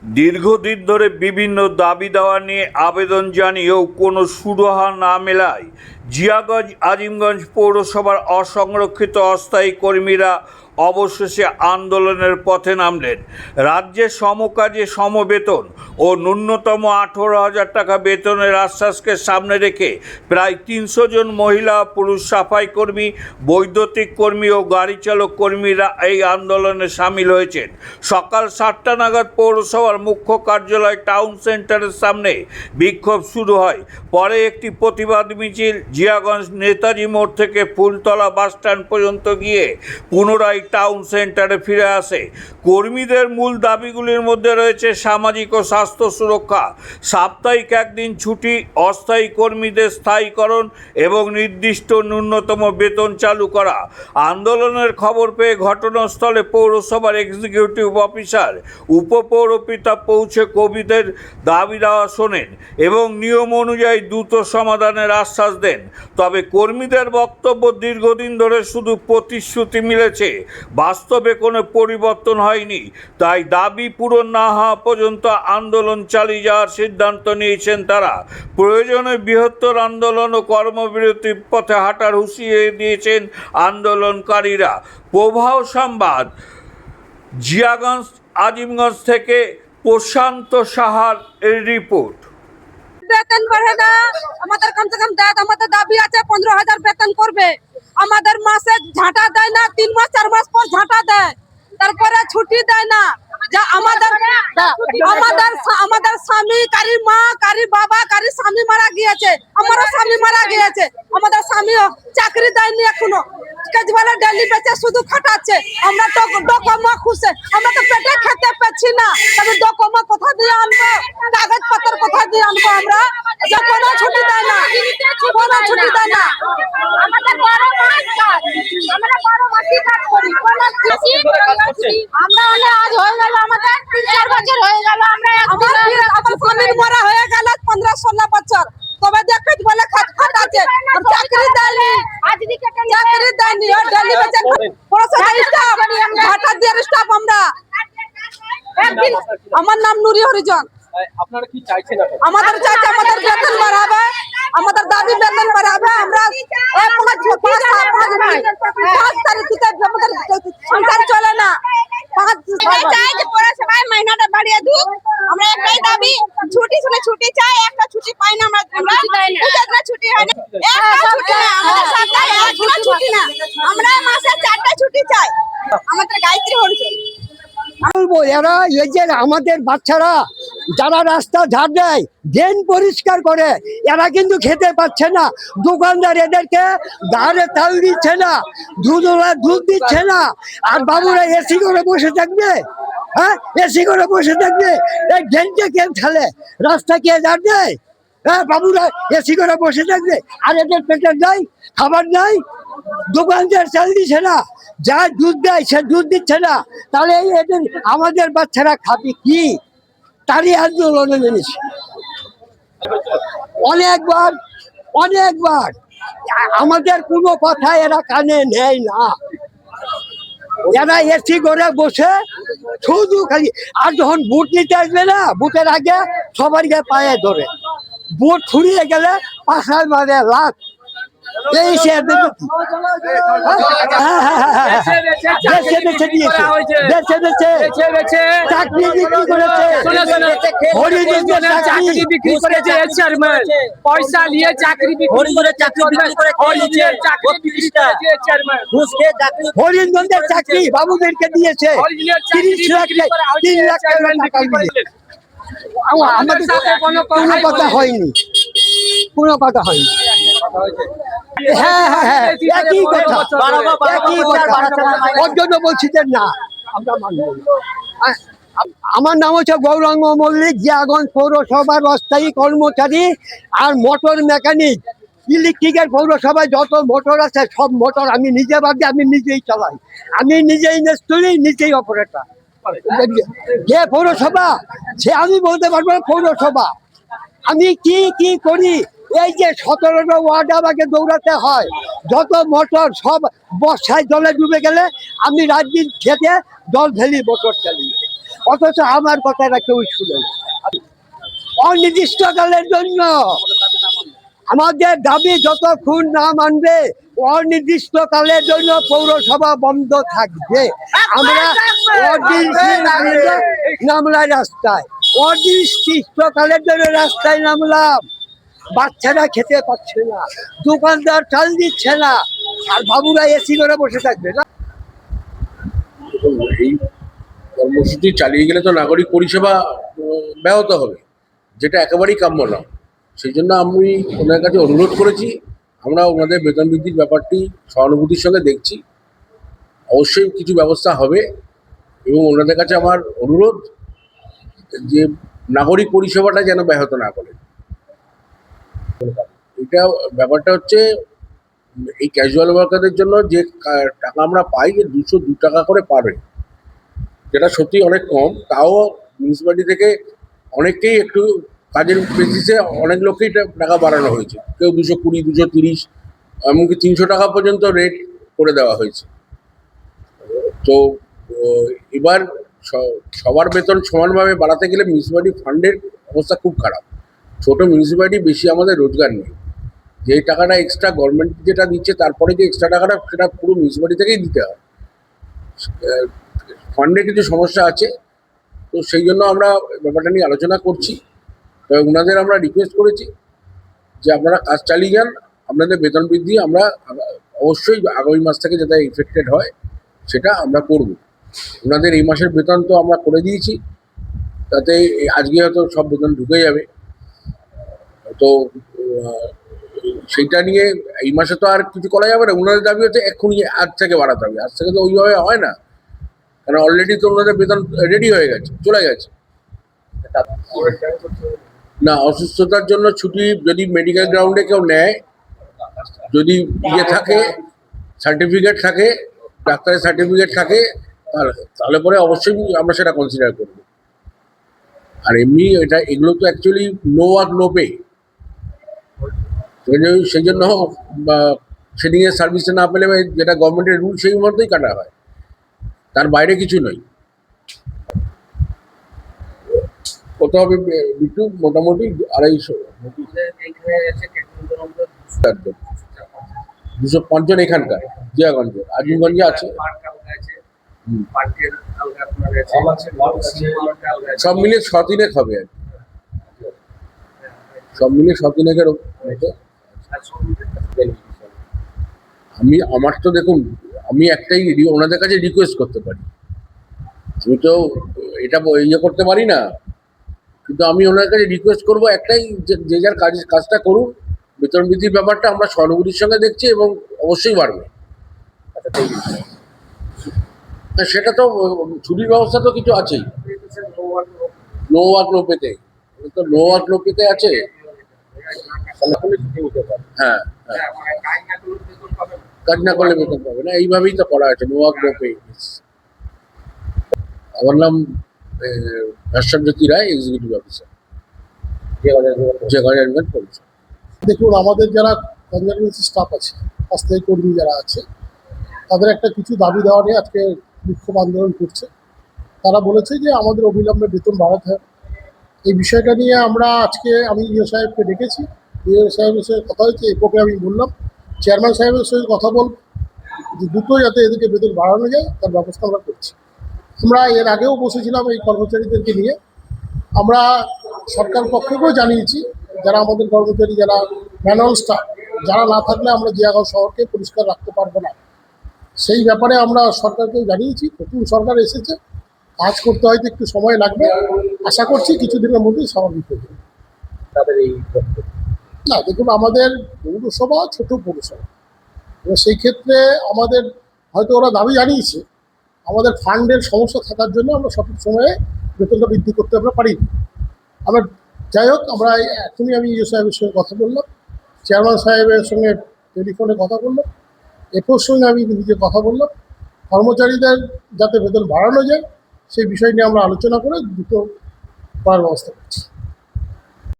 দীর্ঘদিন ধরে বিভিন্ন দাবি দাওয়া নিয়ে আবেদন জানিয়েও কোনো সুরাহা না মেলায় জিয়াগঞ্জ আজিমগঞ্জ পৌরসভার অসংরক্ষিত অস্থায়ী কর্মীরা অবশেষে আন্দোলনের পথে নামলেন। রাজ্যে সমকাজে সমবেতন ও ন্যূনতম 18,000 টাকা বেতনের আশ্বাসকে সামনে রেখে প্রায় 300 জন মহিলা পুরুষ সাফাই কর্মী, বৈদ্যুতিক কর্মী ও গাড়ি চালক কর্মীরা এই আন্দোলনে সামিল হয়েছেন। সকাল 7টা নাগাদ পৌরসভার মুখ্য কার্যালয় টাউন সেন্টারের সামনে বিক্ষোভ শুরু হয়। পরে একটি প্রতিবাদ মিছিল জিয়াগঞ্জ নেতাজি মোড় থেকে ফুলতলা বাসস্ট্যান্ড পর্যন্ত গিয়ে পুনরায় টাউন সেন্টারে ফিরে আসে। কর্মীদের মূল দাবিগুলির মধ্যে রয়েছে সামাজিক ও স্বাস্থ্য সুরক্ষা, সাপ্তাহিক একদিন ছুটি, অস্থায়ী কর্মীদের স্থায়ীকরণ এবং নির্দিষ্ট ন্যূনতম বেতন চালু করা। আন্দোলনের খবর পেয়ে ঘটনাস্থলে পৌরসভার এক্সিকিউটিভ অফিসার উপপৌরপিতা পৌঁছে কর্মীদের দাবি দেওয়া শোনেন এবং নিয়ম অনুযায়ী দ্রুত সমাধানের আশ্বাস দেন। তবে কর্মীদের বক্তব্য, দীর্ঘদিন ধরে শুধু প্রতিশ্রুতি মিলেছে, বাস্তবে কোনো পরিবর্তন হয়নি। তাই দাবি পূরণ না হওয়া পর্যন্ত আন্দোলন চালিয়ে যাওয়ার সিদ্ধান্ত নিয়েছেন তারা। প্রয়োজনে বৃহত্তর আন্দোলন ও কর্মবিরতির পথে হাঁটার হুঁশিয়ারি দিয়েছেন আন্দোলনকারীরা। প্রবাহ সংবাদ, জিয়াগঞ্জ আজিমগঞ্জ থেকে প্রশান্ত সাহার রিপোর্ট। বেতন বাড়ে না, আমাদের কমসে কম আমাদের দাবি আছে 15,000 বেতন করবে। আমাদের মাসে ঝাঁটা দেয় না, 3 মাস 4 মাস পর ঝাঁটা দেয়, তারপরে ছুটি দেয় না। যা আমাদের স্বামী, কারি মা, কারি বাবা, কারি স্বামী মারা গিয়েছে, আমারও স্বামী মারা গিয়েছে। আমাদের স্বামীও চাকরি দেয়নি এখনো, কেজবেলা ডেলি বেচে শুধু খাটাচ্ছে। আমরা তো ডকমা খুশে, আমরা তো পেটে খেতে পাচ্ছি না, তবে ডকমা কোথা দিয়ে আনবো, কাগজ পত্র কোথা দিয়ে আনবো? আমরা কোনো ছুটি দেয় না, কোনো ছুটি দেয় না। আমাদের 12 মাস কাজ, আমরা 12 মাসই কাজ করি, কোনো ছুটি আমরা আজ হয়ে গেল, আমাদের 3-4 বছর হয়ে গেল। আমরা আমার স্বামীর মরা হয়ে গেল 15-16 বছর, তবে দেখে বলে খাটাচ্ছে, চাকরি দেয়নি, চাকরি দেয়নি। আর ডেলি বেচে পড়াশোনা স্টাফ, ঝাঁটা দিয়ে স্টাফ আমরা। একদিন আমার নাম নুরি হরিজন। আপনারা কি চাইছেন? আমাদের চাইছে আমাদের বেতন বাড়াবে, আমাদের দাবি বেতন বাড়াবে। আমরা 5 তারিখ থেকে আমাদের সংসার চলে না। পড়াশোনায় মাইনাটা বাড়িয়ে দিক। আমরা একটাই দাবি, ছুটি ছুটি চাই, একটা ছুটি পাই না। আমরা ছুটি হয় না, একটা ছুটি না, আমাদের সরকারি একটা ছুটি না। আমরা মাসে 4টা ছুটি চাই। আমাদের গায়ত্রী হরিজন। বলবো, এরা এই যে আমাদের বাচ্চারা যারা রাস্তা ঝাড় দেয়, ড্রেন পরিষ্কার করে, এরা কিন্তু খেতে পাচ্ছে না। দোকানদার এদেরকে গাড়ে তাল দিচ্ছে না, দুধ দিচ্ছে না। আর বাবুরা এসি করে বসে থাকবে, হ্যাঁ এসি করে বসে থাকবে। এই ড্রেনটা কে ঢালে, রাস্তা কে ঝাড় দেয়? হ্যাঁ বাবুরা এসি করে বসে থাকবে, আর এদের পেটের নাই, খাবার নাই। দোকানদার চাল দিচ্ছে না, যা দুধ দেয় সে দুধ দিচ্ছে না। তাহলে এদের আমাদের বাচ্চারা খাবে কি? তারই আন্দোলনে নেমেছে অনেকবার। আমাদের কোনো কথা এরা কানে নেয় না। এরা এসি করে বসে শুধু খালি। আর যখন বুট নিতে আসবে না, বুটের আগে সবার গিয়ে পায়ে ধরে, বুট ফুরিয়ে গেলে পাশায় মারে লাখ। এই সে চাকরি বিক্রি করেছে, পয়সা নিয়ে চাকরি হরিণগঞ্জের চাকরি বাবুদেরকে দিয়েছে 3 লাখ টাকা দিয়ে। আমাদের কোনো কথা হয়নি, কোনো কথা হয়নি। হ্যাঁ, একই কথা। ওর জন্য বলছি যে না, আমরা মানব না। আমার নাম হচ্ছে গৌরাঙ্গ মল্লিক, জিয়াগঞ্জ পৌরসভার অস্থায়ী কর্মচারী আর মোটর মেকানিক। ইলেকট্রিকের পৌরসভায় যত মোটর আছে সব মোটর আমি নিজে বাদে আমি নিজেই চালাই, আমি নিজেই মিস্ত্রি, নিজেই অপারেটর। যে পৌরসভা সে আমি বলতে পারবো না। পৌরসভা আমি কি করি, এই যে 17টা ওয়ার্ড আমাকে দৌড়াতে হয়, যত মোটর সব বর্ষায় জলে ডুবে গেলে আমি রাত দিন খেতে জল ফেলি মোটর চালিয়ে। অথচ আমার কথাটা কেউ শুনে না। অনির্দিষ্টকালের জন্য আমাদের দাবি যতক্ষণ না মানবে অনির্দিষ্টকালের জন্য পৌরসভা বন্ধ থাকবে। আমরা নামলাম রাস্তায়, অনির্দিষ্টকালের জন্য রাস্তায় নামলাম। বাচ্চারা খেতে পাচ্ছে না, দোকানদার চাল দিচ্ছে না, আর বাবুরা এসি করে বসে থাকবে না। এই কর্মসূচি চালিয়ে গেলে তো নাগরিক পরিষেবা ব্যাহত হবে, যেটা একেবারেই কাম্য না। সেই জন্য আমি ওনার কাছে অনুরোধ করেছি, আমরা ওনাদের বেতন বৃদ্ধির ব্যাপারটি সহানুভূতির সঙ্গে দেখছি, অবশ্যই কিছু ব্যবস্থা হবে। এবং ওনাদের কাছে আমার অনুরোধ যে নাগরিক পরিষেবাটা যেন ব্যাহত না করে। এটা ব্যাপারটা হচ্ছে এই ক্যাজুয়াল ওয়ার্কারদের জন্য যে টাকা আমরা পাই, যে 202 টাকা করে পাবে, যেটা সত্যি অনেক কম। তাও মিউনিসিপ্যালিটি থেকে অনেককেই একটু কাজের বেসিসে অনেক লোককেই টাকা বাড়ানো হয়েছে। কেউ 220, 230, এমনকি 300 টাকা পর্যন্ত রেট করে দেওয়া হয়েছে। তো এবার সবার বেতন সমানভাবে বাড়াতে গেলে মিউনিসিপ্যালিটি ফান্ডের অবস্থা খুব খারাপ। ছোট মিউনিসিপ্যালিটি বেশি আমাদের রোজগার নেই, যে টাকাটা এক্সট্রা গভর্নমেন্ট যেটা দিচ্ছে তারপরে যে এক্সট্রা টাকাটা সেটা পুরো মিউনিসিপ্যালিটি থেকেই দিতে হয়। ফান্ডে কিছু সমস্যা আছে, তো সেই জন্য আমরা ব্যাপারটা নিয়ে আলোচনা করছি। তবে ওনাদের আমরা রিকোয়েস্ট করেছি যে আপনারা কাজ চালিয়ে যান, আপনাদের বেতন বৃদ্ধি আমরা অবশ্যই আগামী মাস থেকে যাতে ইফেক্টেড হয় সেটা আমরা করব। ওনাদের এই মাসের বেতন তো আমরা করে দিয়েছি, তাতে আজকে হয়তো সব বেতন ঢুকে যাবে। তো সেইটা নিয়ে এই মাসে তো আর কিছু করা যাবে না। ওনাদের দাবি হচ্ছে এক্ষুনি আজ থেকে বাড়াতে হবে, আজ থেকে তো ওইভাবে হয় না, কারণ অলরেডি তো ওনাদের বেতন রেডি হয়ে গেছে, চলে গেছে। না, অসুস্থতার জন্য ছুটি যদি মেডিকেল গ্রাউন্ডে কেউ নেয়, যদি ইয়ে থাকে, সার্টিফিকেট থাকে, ডাক্তারের সার্টিফিকেট থাকে, তাহলে পরে অবশ্যই আমরা সেটা কনসিডার করব। আর এমনি এগুলো তো actually no work no pay. সেই জন্য সেদিকে সার্ভিসে না পেলে যেটা গভর্নমেন্টের রুল সেই মতোই কাটা হয়, তার বাইরে কিছু নয়। কত হবে বিট্টু? মোটামুটি 250, 205 জন এখানকার জিয়াগঞ্জে, আজিমগঞ্জে আছে। সব মিলিয়ে 6-3 হবে আর কি। সব মিলিয়ে 6-3 মতো। আমার তো দেখুন, আমি একটাই ওনাদের কাছে রিকোয়েস্ট করতে পারি, আমি তো এটা ইয়ে করতে পারি না, কিন্তু আমি ওনার কাছে রিকোয়েস্ট করবো একটাই, যে যার কাজটা করুন। বেতন বৃদ্ধির ব্যাপারটা আমরা সহানুভূতির সঙ্গে দেখছি এবং অবশ্যই বাড়বে। সেটা তো ছুটির ব্যবস্থা তো কিছু আছেই, নো ওয়ার্ক নো পেতে, তো নো ওয়ার্ক নো পেতে আছে। হ্যাঁ, কাজ না করলে বেতন পাবে না, এইভাবেই তো করা আছে, নো ওয়ার্ক নো পে। আমার নাম ভাস্বরজ্যোতি রায়, এক্সিকিউটিভ অফিসার, জিয়াগঞ্জ পৌরসভা। দেখুন, আমাদের যারা কনজারভেন্সি স্টাফ আছে, অস্থায়ী কর্মী যারা আছে, তাদের একটা কিছু দাবি দেওয়া নিয়ে আজকে বিক্ষোভ আন্দোলন করছে। তারা বলেছে যে আমাদের অবিলম্বে বেতন বাড়াতে হবে। এই বিষয়টা নিয়ে আমি ইও সাহেবকে ডেকেছি, ইও সাহেবের সঙ্গে কথা হয়েছে। এরপরে আমি বললাম চেয়ারম্যান সাহেবের সঙ্গে কথা বলব, যে দুটো যাতে এদেরকে বেতন বাড়ানো যায় তার ব্যবস্থা আমরা করছি। আমরা এর আগেও বসেছিলাম এই কর্মচারীদেরকে নিয়ে। আমরা সরকার পক্ষকেও জানিয়েছি, যারা আমাদের কর্মচারী, যারা ম্যানুয়াল স্টাফ, যারা না থাকলে আমরা জিয়াগঞ্জ শহরকে পরিষ্কার রাখতে পারবো না, সেই ব্যাপারে আমরা সরকারকেও জানিয়েছি। নতুন সরকার এসেছে, কাজ করতে হয়তো একটু সময় লাগবে, আশা করছি কিছুদিনের মধ্যেই স্বাভাবিক হয়ে যাবে। না, দেখুন, আমাদের পৌরসভা ছোট পৌরসভা, এবং সেই ক্ষেত্রে আমাদের হয়তো ওরা দাবি জানিয়েছে, আমাদের ফান্ডের সমস্যা থাকার জন্য আমরা সঠিক সময়ে বেতনটা বৃদ্ধি করতে আমরা পারিনি। আমরা যাই হোক, আমি ইও সাহেবের সঙ্গে কথা বললাম, চেয়ারম্যান সাহেবের সঙ্গে টেলিফোনে কথা বললাম, এরপর সঙ্গে আমি নিজে কথা বললাম। কর্মচারীদের যাতে বেতন বাড়ানো যায় সেই বিষয় নিয়ে আমরা আলোচনা করে দ্রুত করার ব্যবস্থা করছি।